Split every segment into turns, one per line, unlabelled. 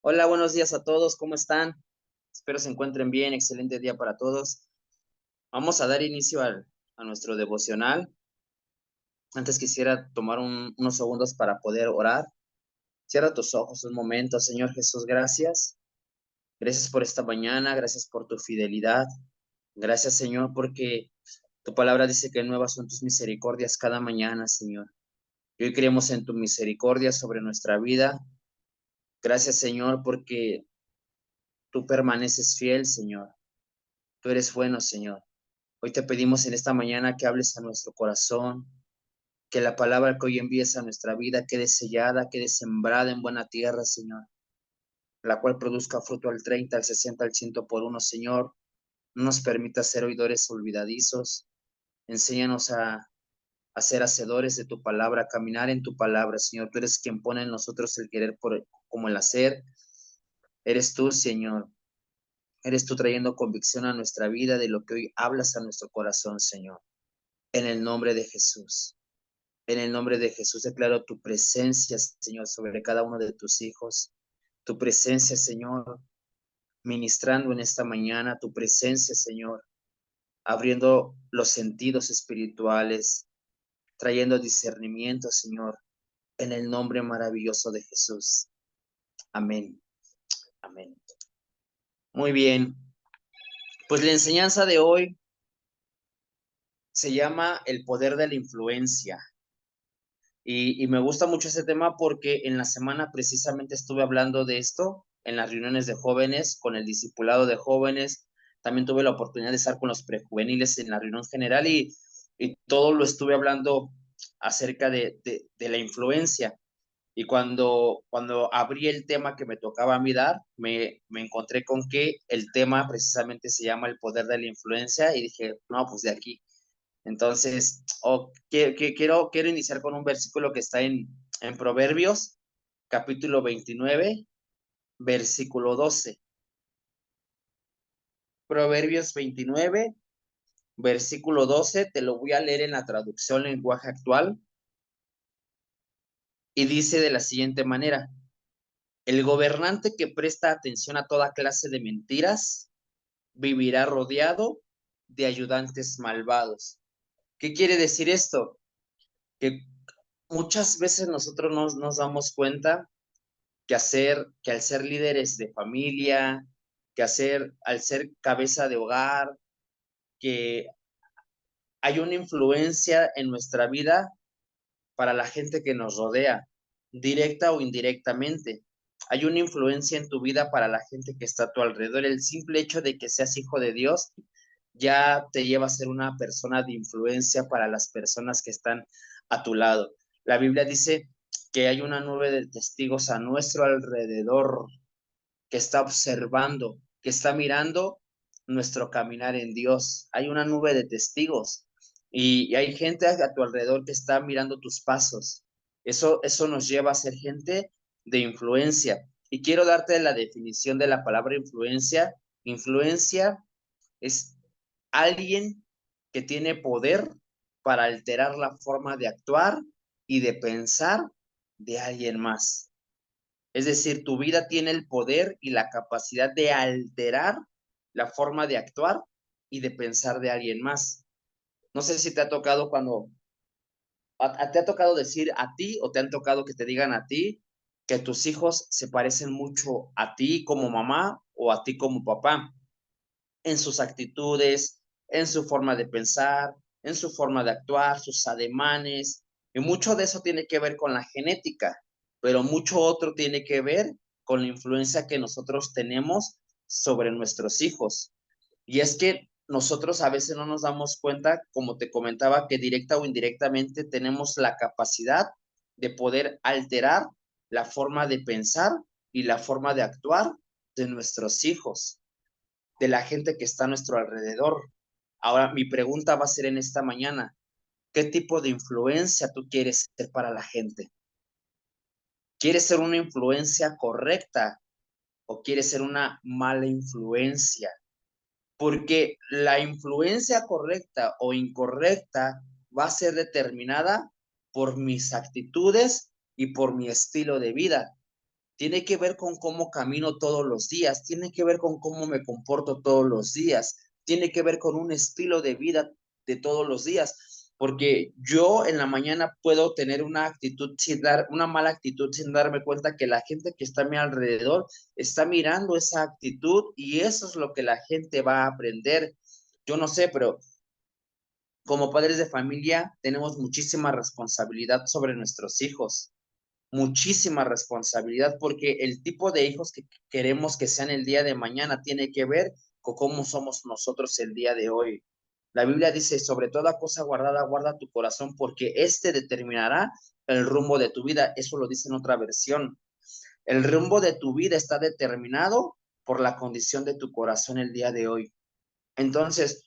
Hola, buenos días a todos, ¿cómo están? Espero se encuentren bien, excelente día para todos. Vamos a dar inicio a nuestro devocional. Antes quisiera tomar unos segundos para poder orar. Cierra tus ojos un momento, Señor Jesús, gracias. Gracias por esta mañana, gracias por tu fidelidad. Gracias, Señor, porque tu palabra dice que nuevas son tus misericordias cada mañana, Señor. Y hoy creemos en tu misericordia sobre nuestra vida. Gracias, Señor, porque tú permaneces fiel, Señor. Tú eres bueno, Señor. Hoy te pedimos en esta mañana que hables a nuestro corazón, que la palabra que hoy envíes a nuestra vida quede sellada, quede sembrada en buena tierra, Señor, la cual produzca fruto al 30, al 60, al 100 por uno, Señor. No nos permita ser oidores olvidadizos. Enséñanos a ser hacedores de tu palabra, a caminar en tu palabra, Señor. Tú eres quien pone en nosotros el querer como el hacer. Eres tú, Señor. Eres tú trayendo convicción a nuestra vida de lo que hoy hablas a nuestro corazón, Señor. En el nombre de Jesús. En el nombre de Jesús declaro tu presencia, Señor, sobre cada uno de tus hijos. Tu presencia, Señor, ministrando en esta mañana. Tu presencia, Señor, abriendo los sentidos espirituales, trayendo discernimiento, Señor, en el nombre maravilloso de Jesús. Amén. Amén. Muy bien. Pues la enseñanza de hoy se llama el poder de la influencia. Y me gusta mucho ese tema porque en la semana precisamente estuve hablando de esto en las reuniones de jóvenes, con el discipulado de jóvenes. También tuve la oportunidad de estar con los prejuveniles en la reunión general y todo lo estuve hablando acerca de la influencia. Y cuando abrí el tema que me tocaba a mí dar, me encontré con que el tema precisamente se llama el poder de la influencia y dije, no, pues de aquí. Entonces, quiero iniciar con un versículo que está en Proverbios, capítulo 29, versículo 12. Proverbios 29, versículo 12, te lo voy a leer en la traducción lenguaje actual, y dice de la siguiente manera: el gobernante que presta atención a toda clase de mentiras vivirá rodeado de ayudantes malvados. ¿Qué quiere decir esto? Que muchas veces nosotros nos damos cuenta que al ser líderes de familia, al ser cabeza de hogar, que hay una influencia en nuestra vida para la gente que nos rodea, directa o indirectamente. Hay una influencia en tu vida para la gente que está a tu alrededor. El simple hecho de que seas hijo de Dios ya te lleva a ser una persona de influencia para las personas que están a tu lado. La Biblia dice que hay una nube de testigos a nuestro alrededor que está observando, que está mirando nuestro caminar en Dios. Hay una nube de testigos y hay gente a tu alrededor que está mirando tus pasos. Eso nos lleva a ser gente de influencia. Y quiero darte la definición de la palabra influencia. Influencia es alguien que tiene poder para alterar la forma de actuar y de pensar de alguien más. Es decir, tu vida tiene el poder y la capacidad de alterar la forma de actuar y de pensar de alguien más. No sé si te ha tocado te ha tocado decir a ti o te han tocado que te digan a ti que tus hijos se parecen mucho a ti como mamá o a ti como papá, en sus actitudes, en su forma de pensar, en su forma de actuar, sus ademanes, y mucho de eso tiene que ver con la genética, pero mucho otro tiene que ver con la influencia que nosotros tenemos sobre nuestros hijos. Y es que nosotros a veces no nos damos cuenta, como te comentaba, que directa o indirectamente tenemos la capacidad de poder alterar la forma de pensar y la forma de actuar de nuestros hijos, de la gente que está a nuestro alrededor. Ahora, mi pregunta va a ser en esta mañana: ¿qué tipo de influencia tú quieres ser para la gente? ¿Quieres ser una influencia correcta o quieres ser una mala influencia? Porque la influencia correcta o incorrecta va a ser determinada por mis actitudes y por mi estilo de vida. tiene que ver con cómo camino todos los días, tiene que ver con cómo me comporto todos los días, tiene que ver con un estilo de vida de todos los días, porque yo en la mañana puedo tener una actitud una mala actitud sin darme cuenta que la gente que está a mi alrededor está mirando esa actitud y eso es lo que la gente va a aprender. Yo no sé, pero como padres de familia tenemos muchísima responsabilidad sobre nuestros hijos, muchísima responsabilidad, porque el tipo de hijos que queremos que sean el día de mañana tiene que ver con cómo somos nosotros el día de hoy. La Biblia dice, sobre toda cosa guardada, guarda tu corazón, porque este determinará el rumbo de tu vida. Eso lo dice en otra versión. El rumbo de tu vida está determinado por la condición de tu corazón el día de hoy. Entonces,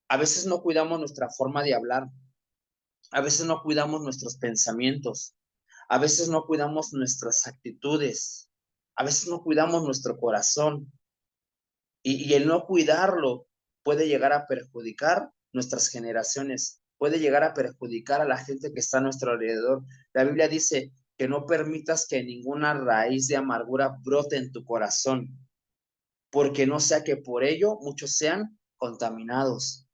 a veces no cuidamos nuestra forma de hablar, a veces no cuidamos nuestros pensamientos, a veces no cuidamos nuestras actitudes, a veces no cuidamos nuestro corazón y el no cuidarlo puede llegar a perjudicar nuestras generaciones, puede llegar a perjudicar a la gente que está a nuestro alrededor. La Biblia dice que no permitas que ninguna raíz de amargura brote en tu corazón, porque no sea que por ello muchos sean contaminados,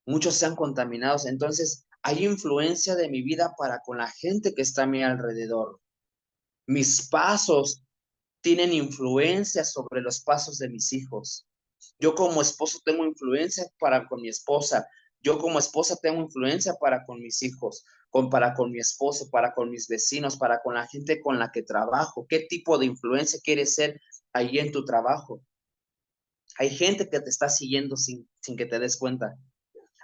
muchos sean contaminados. Entonces, hay influencia de mi vida para con la gente que está a mi alrededor. Mis pasos tienen influencia sobre los pasos de mis hijos. Yo como esposo tengo influencia para con mi esposa. Yo como esposa tengo influencia para con mis hijos, para con mi esposo, para con mis vecinos, para con la gente con la que trabajo. ¿Qué tipo de influencia quieres ser ahí en tu trabajo? Hay gente que te está siguiendo sin que te des cuenta.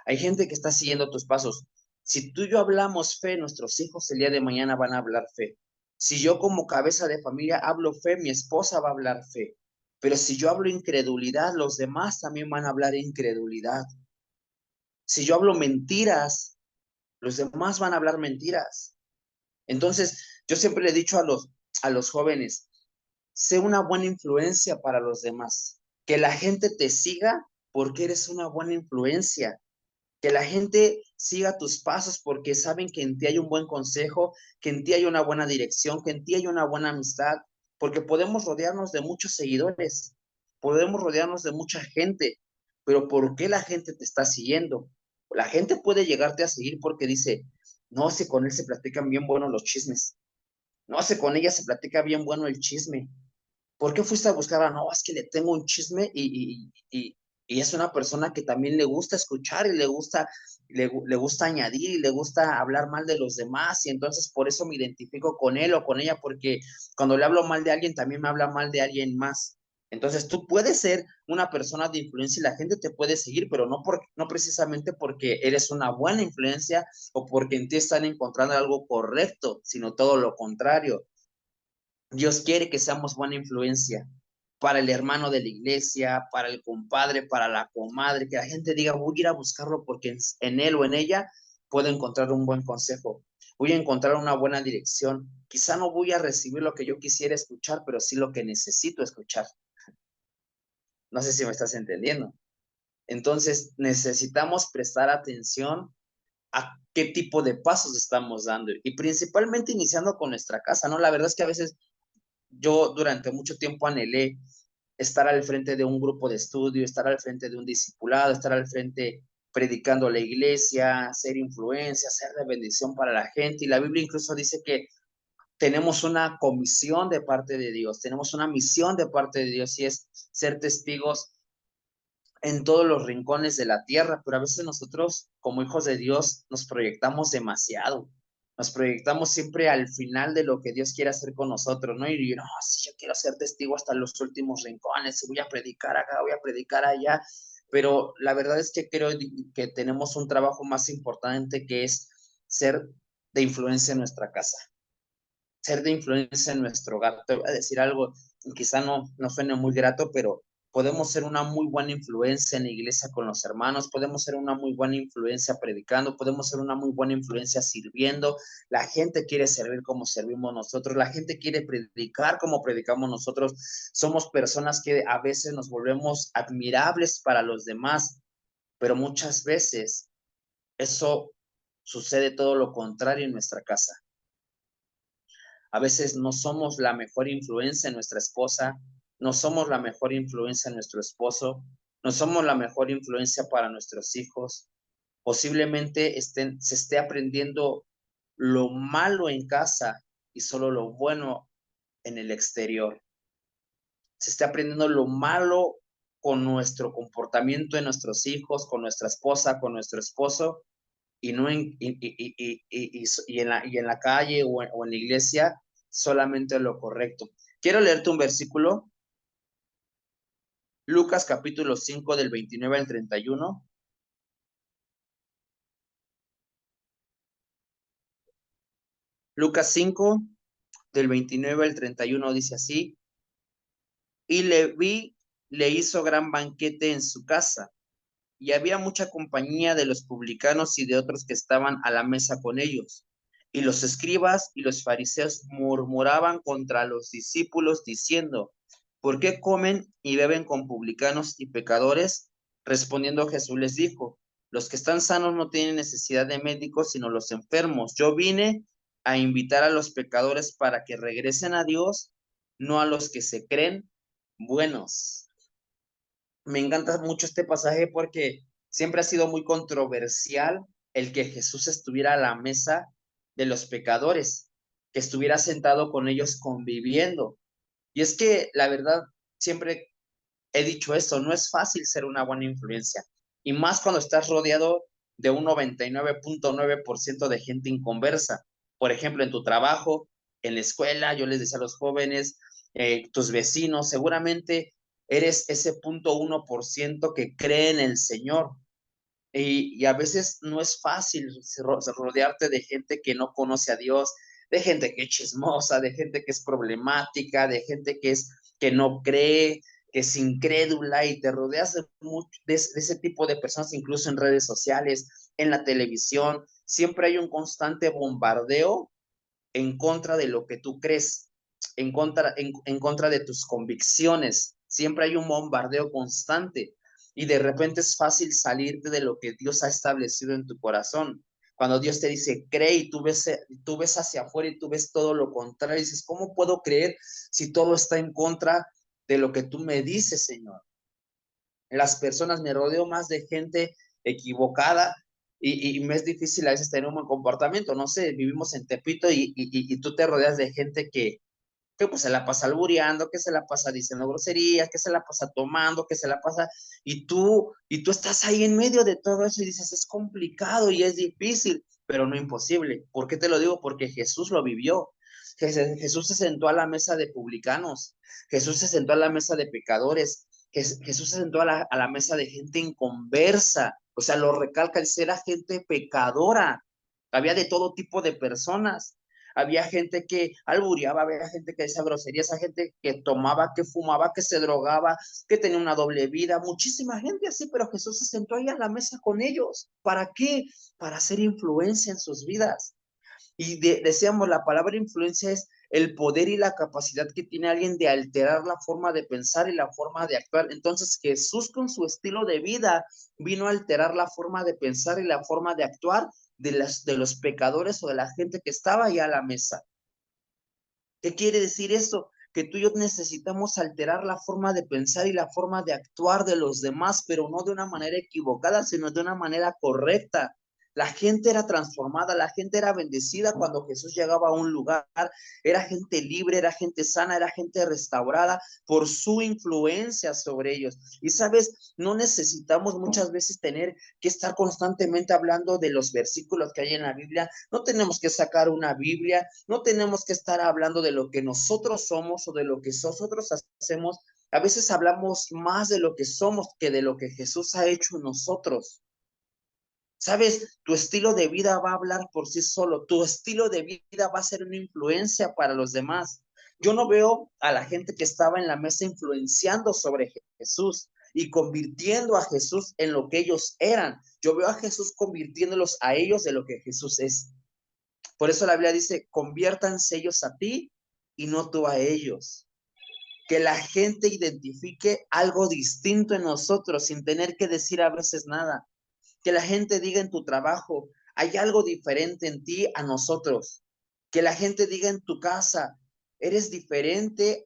Hay gente que está siguiendo tus pasos. Si tú y yo hablamos fe, nuestros hijos el día de mañana van a hablar fe. Si yo como cabeza de familia hablo fe, mi esposa va a hablar fe. Pero si yo hablo incredulidad, los demás también van a hablar incredulidad. Si yo hablo mentiras, los demás van a hablar mentiras. Entonces, yo siempre le he dicho a los jóvenes, sé una buena influencia para los demás. Que la gente te siga porque eres una buena influencia, que la gente siga tus pasos porque saben que en ti hay un buen consejo, que en ti hay una buena dirección, que en ti hay una buena amistad, porque podemos rodearnos de muchos seguidores, podemos rodearnos de mucha gente, pero ¿por qué la gente te está siguiendo? La gente puede llegarte a seguir porque dice, no sé, con él se platican bien buenos los chismes, no sé, con ella se platica bien bueno el chisme. ¿Por qué fuiste a buscarla? No, es que le tengo un chisme y es una persona que también le gusta escuchar y le gusta añadir y le gusta hablar mal de los demás y entonces por eso me identifico con él o con ella porque cuando le hablo mal de alguien también me habla mal de alguien más. Entonces tú puedes ser una persona de influencia y la gente te puede seguir, pero no precisamente porque eres una buena influencia o porque en ti están encontrando algo correcto, sino todo lo contrario. Dios quiere que seamos buena influencia para el hermano de la iglesia, para el compadre, para la comadre, que la gente diga, voy a ir a buscarlo porque en él o en ella puedo encontrar un buen consejo, voy a encontrar una buena dirección. Quizá no voy a recibir lo que yo quisiera escuchar, pero sí lo que necesito escuchar. No sé si me estás entendiendo. Entonces, necesitamos prestar atención a qué tipo de pasos estamos dando y principalmente iniciando con nuestra casa, ¿no? La verdad es que a veces yo durante mucho tiempo anhelé estar al frente de un grupo de estudio, estar al frente de un discipulado, estar al frente predicando a la iglesia, ser influencia, ser de bendición para la gente. Y la Biblia incluso dice que tenemos una comisión de parte de Dios, tenemos una misión de parte de Dios y es ser testigos en todos los rincones de la tierra, pero a veces nosotros como hijos de Dios nos proyectamos demasiado, nos proyectamos siempre al final de lo que Dios quiere hacer con nosotros, ¿no? Y no, sí, yo quiero ser testigo hasta los últimos rincones, y voy a predicar acá, voy a predicar allá, pero la verdad es que creo que tenemos un trabajo más importante que es ser de influencia en nuestra casa, ser de influencia en nuestro hogar. Te voy a decir algo, quizá no suene muy grato, pero podemos ser una muy buena influencia en la iglesia con los hermanos, podemos ser una muy buena influencia predicando, podemos ser una muy buena influencia sirviendo. La gente quiere servir como servimos nosotros, la gente quiere predicar como predicamos nosotros. Somos personas que a veces nos volvemos admirables para los demás, pero muchas veces eso sucede todo lo contrario en nuestra casa. A veces no somos la mejor influencia en nuestra esposa, no somos la mejor influencia en nuestro esposo, no somos la mejor influencia para nuestros hijos. Posiblemente se esté aprendiendo lo malo en casa y solo lo bueno en el exterior. Se esté aprendiendo lo malo con nuestro comportamiento en nuestros hijos, con nuestra esposa, con nuestro esposo, y no en la calle o en la iglesia solamente lo correcto. Quiero leerte un versículo, Lucas capítulo 5 del 29 al 31. Lucas 5 del 29 al 31 dice así: y Leví le hizo gran banquete en su casa, y había mucha compañía de los publicanos y de otros que estaban a la mesa con ellos. Y los escribas y los fariseos murmuraban contra los discípulos diciendo: ¿por qué comen y beben con publicanos y pecadores? Respondiendo Jesús les dijo: los que están sanos no tienen necesidad de médicos, sino los enfermos. Yo vine a invitar a los pecadores para que regresen a Dios, no a los que se creen buenos. Me encanta mucho este pasaje porque siempre ha sido muy controversial el que Jesús estuviera a la mesa de los pecadores, que estuviera sentado con ellos conviviendo. Y es que la verdad, siempre he dicho eso, no es fácil ser una buena influencia. Y más cuando estás rodeado de un 99.9% de gente inconversa. Por ejemplo, en tu trabajo, en la escuela, yo les decía a los jóvenes, tus vecinos, seguramente eres ese 0.1% que cree en el Señor. Y a veces no es fácil rodearte de gente que no conoce a Dios, de gente que es chismosa, de gente que es problemática, de gente que no cree, que es incrédula, y te rodeas de ese tipo de personas, incluso en redes sociales, en la televisión. Siempre hay un constante bombardeo en contra de lo que tú crees, en contra de tus convicciones. Siempre hay un bombardeo constante y de repente es fácil salirte de lo que Dios ha establecido en tu corazón. Cuando Dios te dice, cree, y tú ves hacia afuera y tú ves todo lo contrario, y dices, ¿cómo puedo creer si todo está en contra de lo que tú me dices, Señor? Las personas, me rodeo más de gente equivocada y me es difícil a veces tener un buen comportamiento. No sé, vivimos en Tepito y tú te rodeas de gente que pues se la pasa albureando, que se la pasa diciendo groserías, que se la pasa tomando, que se la pasa, y tú estás ahí en medio de todo eso y dices, es complicado y es difícil, pero no imposible. ¿Por qué te lo digo? Porque Jesús lo vivió. Jesús se sentó a la mesa de publicanos, Jesús se sentó a la mesa de pecadores, Jesús se sentó a la mesa de gente inconversa, o sea, lo recalca, el ser gente pecadora, había de todo tipo de personas. Había gente que albureaba, había gente que decía groserías, había gente que tomaba, que fumaba, que se drogaba, que tenía una doble vida, muchísima gente así, pero Jesús se sentó ahí a la mesa con ellos. ¿Para qué? Para hacer influencia en sus vidas. Y decíamos, la palabra influencia es el poder y la capacidad que tiene alguien de alterar la forma de pensar y la forma de actuar. Entonces Jesús, con su estilo de vida, vino a alterar la forma de pensar y la forma de actuar de los pecadores o de la gente que estaba ahí a la mesa. ¿Qué quiere decir eso? Que tú y yo necesitamos alterar la forma de pensar y la forma de actuar de los demás, pero no de una manera equivocada, sino de una manera correcta. La gente era transformada, la gente era bendecida cuando Jesús llegaba a un lugar. Era gente libre, era gente sana, era gente restaurada por su influencia sobre ellos. Y sabes, no necesitamos muchas veces tener que estar constantemente hablando de los versículos que hay en la Biblia. No tenemos que sacar una Biblia, no tenemos que estar hablando de lo que nosotros somos o de lo que nosotros hacemos. A veces hablamos más de lo que somos que de lo que Jesús ha hecho en nosotros. Sabes, tu estilo de vida va a hablar por sí solo, tu estilo de vida va a ser una influencia para los demás. Yo no veo a la gente que estaba en la mesa influenciando sobre Jesús y convirtiendo a Jesús en lo que ellos eran. Yo veo a Jesús convirtiéndolos a ellos de lo que Jesús es. Por eso la Biblia dice, conviértanse ellos a ti y no tú a ellos. Que la gente identifique algo distinto en nosotros sin tener que decir a veces nada. Que la gente diga en tu trabajo, hay algo diferente en ti a nosotros. Que la gente diga en tu casa, eres diferente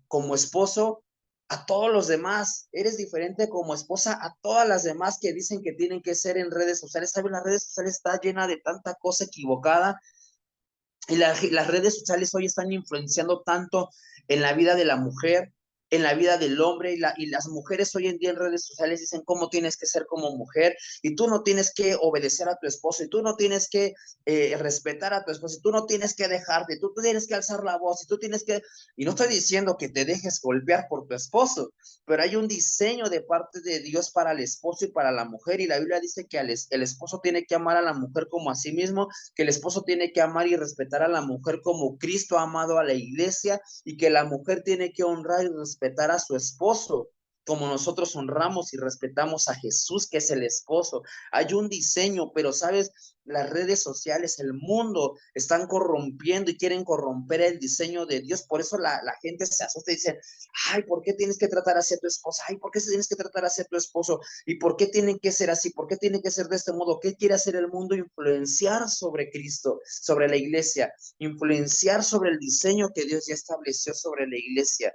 como esposo a todos los demás, eres diferente como esposa a todas las demás que dicen que tienen que ser en redes sociales. ¿Sabes? Las redes sociales está llena de tanta cosa equivocada y las redes sociales hoy están influenciando tanto en la vida de la mujer, en la vida del hombre, y las mujeres hoy en día en redes sociales dicen cómo tienes que ser como mujer, y tú no tienes que obedecer a tu esposo, y tú no tienes que respetar a tu esposo, y tú no tienes que dejarte, tú tienes que alzar la voz, y tú tienes que, y no estoy diciendo que te dejes golpear por tu esposo, pero hay un diseño de parte de Dios para el esposo y para la mujer, y la Biblia dice que el esposo tiene que amar a la mujer como a sí mismo, que el esposo tiene que amar y respetar a la mujer como Cristo ha amado a la iglesia, y que la mujer tiene que honrar y respetar a su esposo como nosotros honramos y respetamos a Jesús, que es el esposo. Hay un diseño, pero sabes, las redes sociales, el mundo, están corrompiendo y quieren corromper el diseño de Dios. Por eso la gente se asusta y dice, ay, ¿por qué tienes que tratar así a tu esposa? Ay, ¿por qué tienes que tratar así a tu esposo? ¿Y por qué tienen que ser así? ¿Por qué tienen que ser de este modo? ¿Qué quiere hacer el mundo? Influenciar sobre Cristo, sobre la iglesia, influenciar sobre el diseño que Dios ya estableció sobre la iglesia.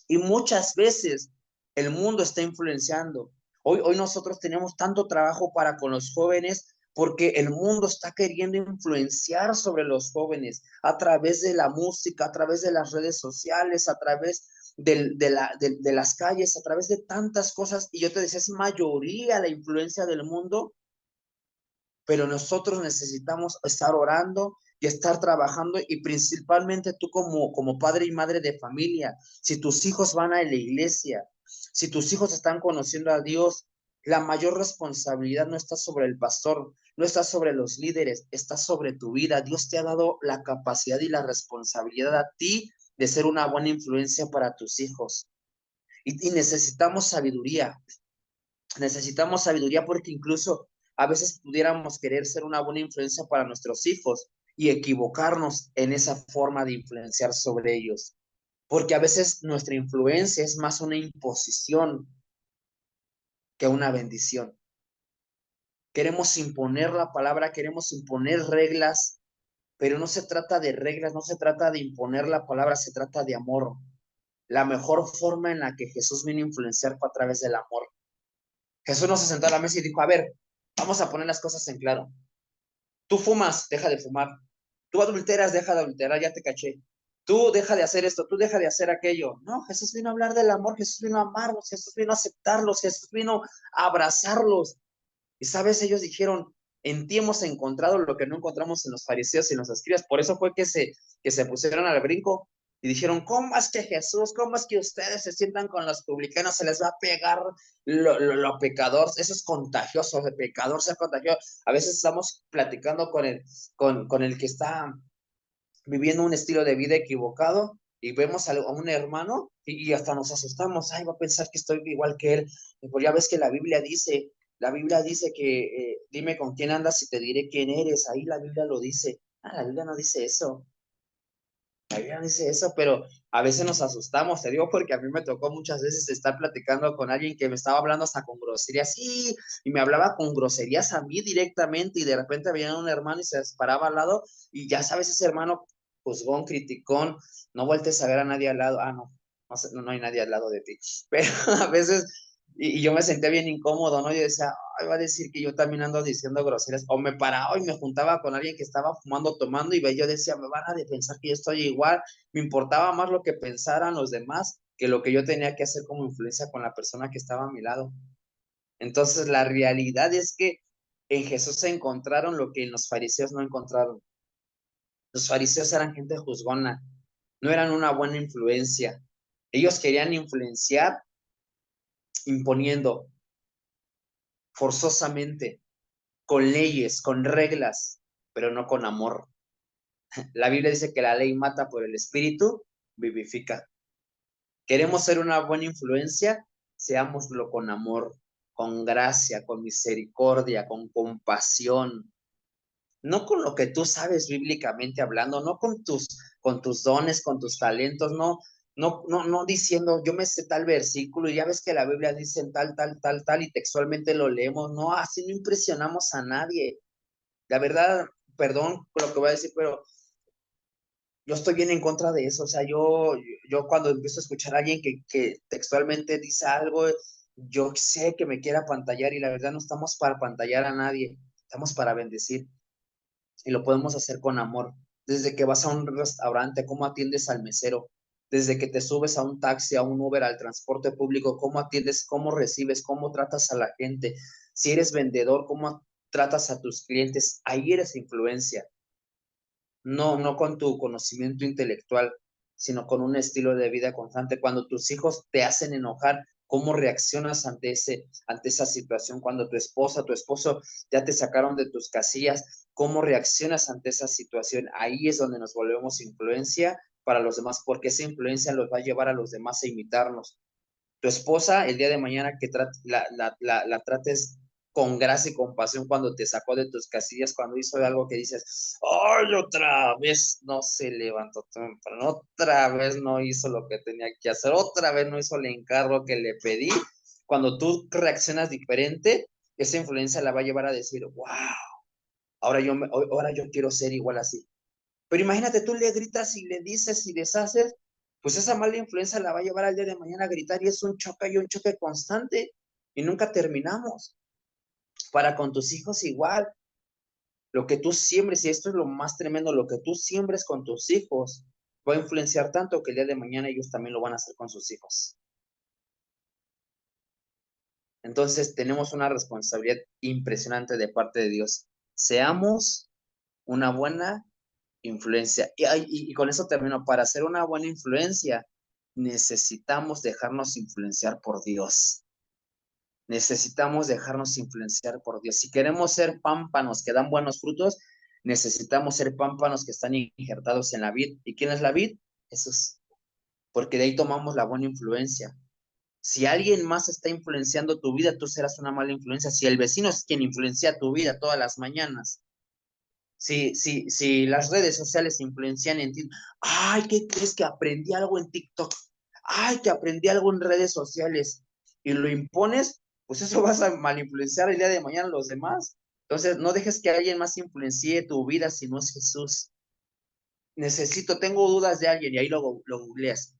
Y muchas veces el mundo está influenciando. Hoy nosotros tenemos tanto trabajo para con los jóvenes porque el mundo está queriendo influenciar sobre los jóvenes a través de la música, a través de las redes sociales, a través de las calles, a través de tantas cosas. Y yo te decía, es mayoría la influencia del mundo, pero nosotros necesitamos estar orando y estar trabajando, y principalmente tú como padre y madre de familia, si tus hijos van a la iglesia, si tus hijos están conociendo a Dios, la mayor responsabilidad no está sobre el pastor, no está sobre los líderes, está sobre tu vida. Dios te ha dado la capacidad y la responsabilidad a ti de ser una buena influencia para tus hijos. Y necesitamos sabiduría porque incluso a veces pudiéramos querer ser una buena influencia para nuestros hijos y equivocarnos en esa forma de influenciar sobre ellos. Porque a veces nuestra influencia es más una imposición que una bendición. Queremos imponer la palabra, queremos imponer reglas, pero no se trata de reglas, no se trata de imponer la palabra, se trata de amor. La mejor forma en la que Jesús vino a influenciar fue a través del amor. Jesús no se sentó a la mesa y dijo, a ver, vamos a poner las cosas en claro. Tú fumas, deja de fumar. Tú adulteras, deja de adulterar, ya te caché. Tú deja de hacer esto, tú deja de hacer aquello. No, Jesús vino a hablar del amor, Jesús vino a amarlos, Jesús vino a aceptarlos, Jesús vino a abrazarlos. Y sabes, ellos dijeron, en ti hemos encontrado lo que no encontramos en los fariseos y en los escribas. Por eso fue que se pusieron al brinco y dijeron, ¿cómo es que Jesús, cómo es que ustedes se sientan con los publicanos? Se les va a pegar lo pecador. Eso es contagioso, el pecador se contagió. A veces estamos platicando con el que está viviendo un estilo de vida equivocado y vemos a un hermano y hasta nos asustamos, ay, va a pensar que estoy igual que él. Pues ya ves que la Biblia dice que dime con quién andas y te diré quién eres, ahí la Biblia lo dice. Ah, la Biblia no dice eso, la Biblia no dice eso, pero a veces nos asustamos, te digo, porque a mí me tocó muchas veces estar platicando con alguien que me estaba hablando hasta con groserías, sí, y me hablaba con groserías a mí directamente, y de repente venía un hermano y se paraba al lado, y ya sabes, ese hermano juzgón, criticón, no vueltes a ver a nadie al lado, no hay nadie al lado de ti, pero a veces, y yo me senté bien incómodo, ¿no? Yo decía, ay, va a decir que yo también ando diciendo groserías, o me paraba y me juntaba con alguien que estaba fumando, tomando, y yo decía, me van a de pensar que yo estoy igual. Me importaba más lo que pensaran los demás que lo que yo tenía que hacer como influencia con la persona que estaba a mi lado. Entonces, la realidad es que en Jesús se encontraron lo que en los fariseos no encontraron. Los fariseos eran gente juzgona, no eran una buena influencia. Ellos querían influenciar imponiendo forzosamente, con leyes, con reglas, pero no con amor. La Biblia dice que la ley mata, por el espíritu vivifica. ¿Queremos ser una buena influencia? Seámoslo con amor, con gracia, con misericordia, con compasión, no con lo que tú sabes bíblicamente hablando, no con tus dones, con tus talentos, no diciendo, yo me sé tal versículo y ya ves que la Biblia dice en tal, y textualmente lo leemos, no, así no impresionamos a nadie. La verdad, perdón por lo que voy a decir, pero yo estoy bien en contra de eso. O sea, yo cuando empiezo a escuchar a alguien que textualmente dice algo, yo sé que me quiere apantallar y la verdad no estamos para apantallar a nadie, estamos para bendecir y lo podemos hacer con amor. Desde que vas a un restaurante, cómo atiendes al mesero. Desde que te subes a un taxi, a un Uber, al transporte público, cómo atiendes, cómo recibes, cómo tratas a la gente. Si eres vendedor, cómo tratas a tus clientes. Ahí eres influencia. No con tu conocimiento intelectual, sino con un estilo de vida constante. Cuando tus hijos te hacen enojar, ¿cómo reaccionas ante esa situación? Cuando tu esposa, tu esposo ya te sacaron de tus casillas, ¿cómo reaccionas ante esa situación? Ahí es donde nos volvemos influencia para los demás, porque esa influencia los va a llevar a los demás a imitarnos. Tu esposa, el día de mañana que la trates con gracia y compasión cuando te sacó de tus casillas, cuando hizo algo que dices, ¡ay, otra vez no se levantó temprano, otra vez no hizo lo que tenía que hacer, otra vez no hizo el encargo que le pedí! Cuando tú reaccionas diferente, esa influencia la va a llevar a decir, wow, ahora yo quiero ser igual así. Pero imagínate, tú le gritas y le dices y deshaces, pues esa mala influencia la va a llevar al día de mañana a gritar y es un choque y un choque constante y nunca terminamos. Para con tus hijos igual, lo que tú siembres, y esto es lo más tremendo, lo que tú siembres con tus hijos va a influenciar tanto que el día de mañana ellos también lo van a hacer con sus hijos. Entonces tenemos una responsabilidad impresionante de parte de Dios. Seamos una buena influencia. Y con eso termino. Para ser una buena influencia, necesitamos dejarnos influenciar por Dios. Necesitamos dejarnos influenciar por Dios. Si queremos ser pámpanos que dan buenos frutos, necesitamos ser pámpanos que están injertados en la vid. ¿Y quién es la vid? Jesús. Porque de ahí tomamos la buena influencia. Si alguien más está influenciando tu vida, tú serás una mala influencia. Si el vecino es quien influencia tu vida todas las mañanas, si las redes sociales influencian en ti, ay, ¿qué crees que aprendí algo en TikTok? Ay, que aprendí algo en redes sociales y lo impones, pues eso vas a mal influenciar el día de mañana a los demás. Entonces, no dejes que alguien más influencie tu vida si no es Jesús. Tengo dudas de alguien y ahí lo googleas.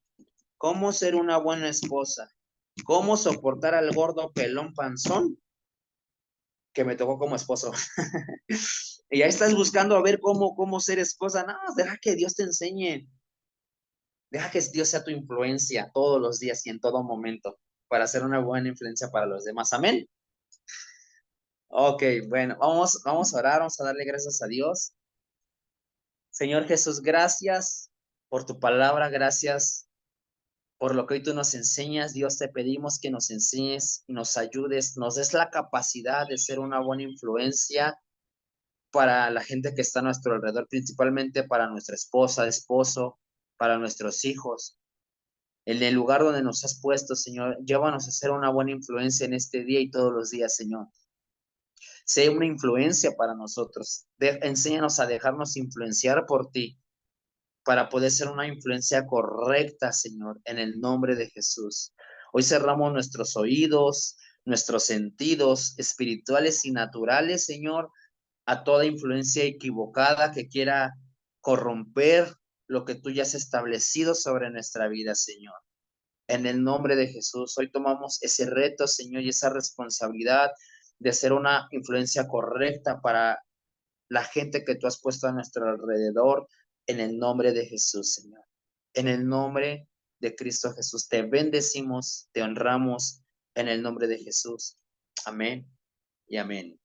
¿Cómo ser una buena esposa? ¿Cómo soportar al gordo pelón panzón que me tocó como esposo? Y ya estás buscando a ver cómo ser esposa. No, deja que Dios te enseñe. Deja que Dios sea tu influencia todos los días y en todo momento para ser una buena influencia para los demás. Amén. Ok, bueno, vamos a orar, vamos a darle gracias a Dios. Señor Jesús, gracias por tu palabra, gracias por lo que hoy tú nos enseñas. Dios, te pedimos que nos enseñes y nos ayudes, nos des la capacidad de ser una buena influencia para la gente que está a nuestro alrededor, principalmente para nuestra esposa, esposo, para nuestros hijos. En el lugar donde nos has puesto, Señor, llévanos a ser una buena influencia en este día y todos los días, Señor. Sé una influencia para nosotros. Enséñanos a dejarnos influenciar por ti para poder ser una influencia correcta, Señor, en el nombre de Jesús. Hoy cerramos nuestros oídos, nuestros sentidos espirituales y naturales, Señor, a toda influencia equivocada que quiera corromper lo que tú ya has establecido sobre nuestra vida, Señor. En el nombre de Jesús, hoy tomamos ese reto, Señor, y esa responsabilidad de ser una influencia correcta para la gente que tú has puesto a nuestro alrededor, en el nombre de Jesús, Señor. En el nombre de Cristo Jesús, te bendecimos, te honramos, en el nombre de Jesús. Amén y amén.